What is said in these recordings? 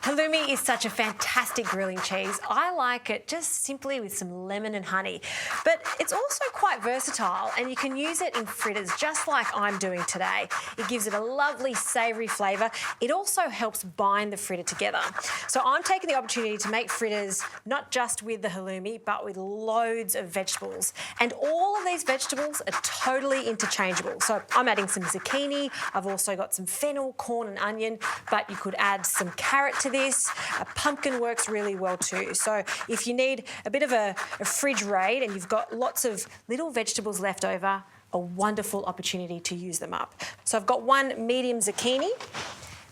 Halloumi is such a fantastic grilling cheese. I like it just simply with some lemon and honey. But it's also quite versatile and you can use it in fritters just like I'm doing today. It gives it a lovely savoury flavour. It also helps bind the fritter together. So I'm taking the opportunity to make fritters not just with the halloumi but with loads of vegetables. And all of these vegetables are totally interchangeable. So I'm adding some zucchini. I've also got some fennel, corn and onion, but you could add some carrot to this. A pumpkin works really well too. So if you need a bit of a fridge raid and you've got lots of little vegetables left over, a wonderful opportunity to use them up. So I've got one medium zucchini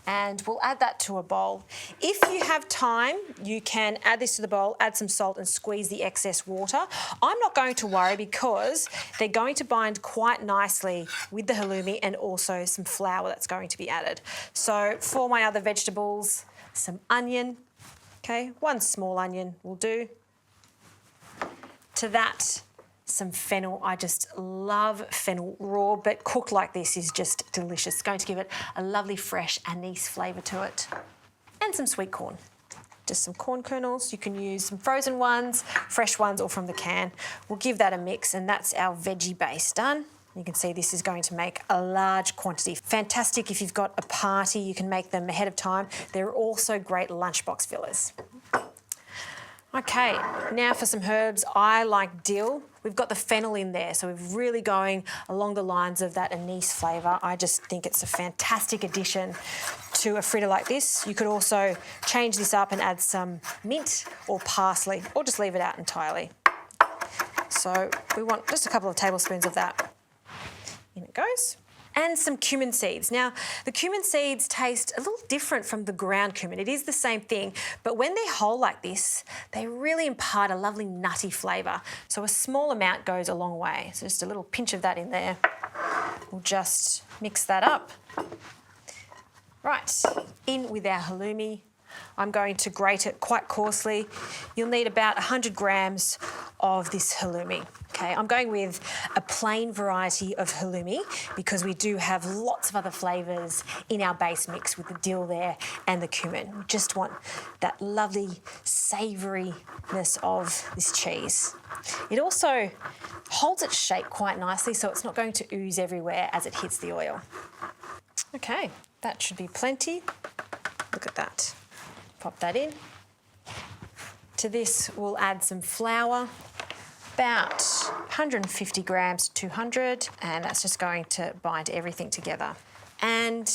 and we'll add that to a bowl. If you have time, you can add this to the bowl, add some salt and squeeze the excess water. I'm not going to worry because they're going to bind quite nicely with the halloumi and also some flour that's going to be added. So for my other vegetables, some onion, okay, one small onion will do. To that, some fennel. I just love fennel raw, but cooked like this is just delicious. It's going to give it a lovely fresh anise flavour to it. And some sweet corn. Just some corn kernels. You can use some frozen ones, fresh ones, or from the can. We'll give that a mix, and that's our veggie base done. You can see this is going to make a large quantity. Fantastic if you've got a party, you can make them ahead of time. They're also great lunchbox fillers. Okay, now for some herbs. I like dill. We've got the fennel in there, so we're really going along the lines of that anise flavour. I just think it's a fantastic addition to a fritter like this. You could also change this up and add some mint or parsley, or just leave it out entirely. So we want just a couple of tablespoons of that. In it goes. And some cumin seeds. Now, the cumin seeds taste a little different from the ground cumin. It is the same thing, but when they're whole like this, they really impart a lovely nutty flavour. So a small amount goes a long way. So just a little pinch of that in there. We'll just mix that up. Right, in with our halloumi. I'm going to grate it quite coarsely. You'll need about 100 grams of this halloumi. Okay, I'm going with a plain variety of halloumi because we do have lots of other flavours in our base mix with the dill there and the cumin. We just want that lovely savouriness of this cheese. It also holds its shape quite nicely so it's not going to ooze everywhere as it hits the oil. Okay, that should be plenty. Look at that. Pop that in. To this, we'll add some flour, about 150 grams to 200, and that's just going to bind everything together. And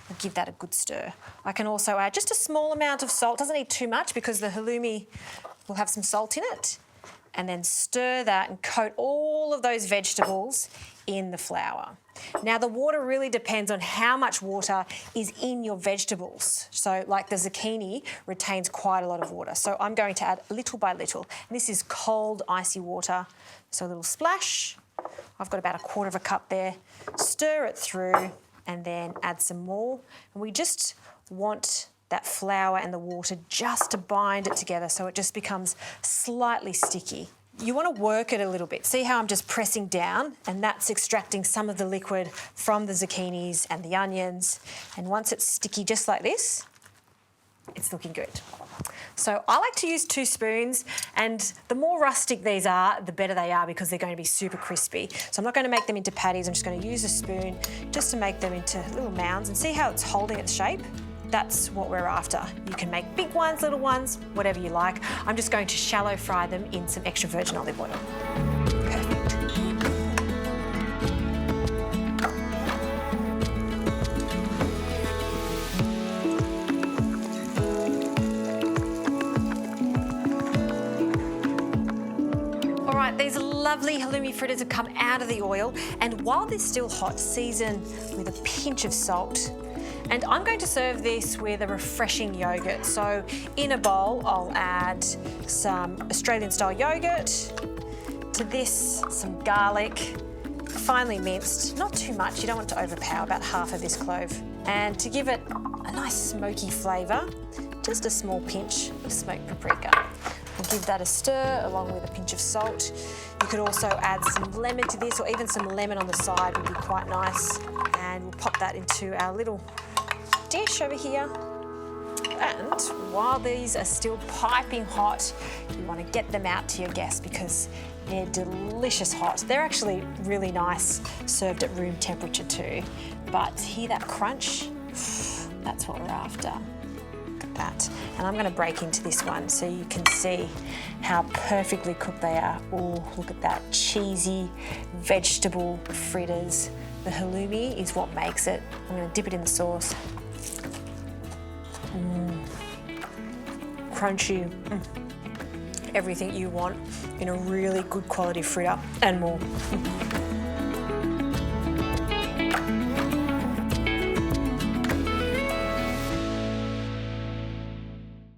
we'll give that a good stir. I can also add just a small amount of salt. Doesn't need too much because the halloumi will have some salt in it. And then stir that and coat all of those vegetables in the flour. Now, the water really depends on how much water is in your vegetables. So, like the zucchini retains quite a lot of water. So I'm going to add little by little. And this is cold, icy water. So a little splash. I've got about 1/4 cup there. Stir it through and then add some more. And we just want that flour and the water just to bind it together so it just becomes slightly sticky. You want to work it a little bit. See how I'm just pressing down and that's extracting some of the liquid from the zucchinis and the onions. And once it's sticky just like this, it's looking good. So I like to use 2 spoons, and the more rustic these are, the better they are because they're going to be super crispy. So I'm not going to make them into patties, I'm just going to use a spoon just to make them into little mounds and see how it's holding its shape. That's what we're after. You can make big ones, little ones, whatever you like. I'm just going to shallow fry them in some extra virgin olive oil. Perfect. All right, these lovely halloumi fritters have come out of the oil, and while they're still hot, season with a pinch of salt. And I'm going to serve this with a refreshing yogurt. So in a bowl, I'll add some Australian style yogurt. To this, some garlic, finely minced, not too much, you don't want to overpower, about half of this clove. And to give it a nice smoky flavour, just a small pinch of smoked paprika. We'll give that a stir along with a pinch of salt. You could also add some lemon to this, or even some lemon on the side would be quite nice. And we'll pop that into our little dish over here. And while these are still piping hot, you want to get them out to your guests because they're delicious hot. They're actually really nice served at room temperature too. But hear that crunch? That's what we're after. Look at that. And I'm going to break into this one so you can see how perfectly cooked they are. Oh, look at that cheesy vegetable fritters. The halloumi is what makes it. I'm going to dip it in the sauce. Crunchy. Everything you want in a really good quality fritter and more.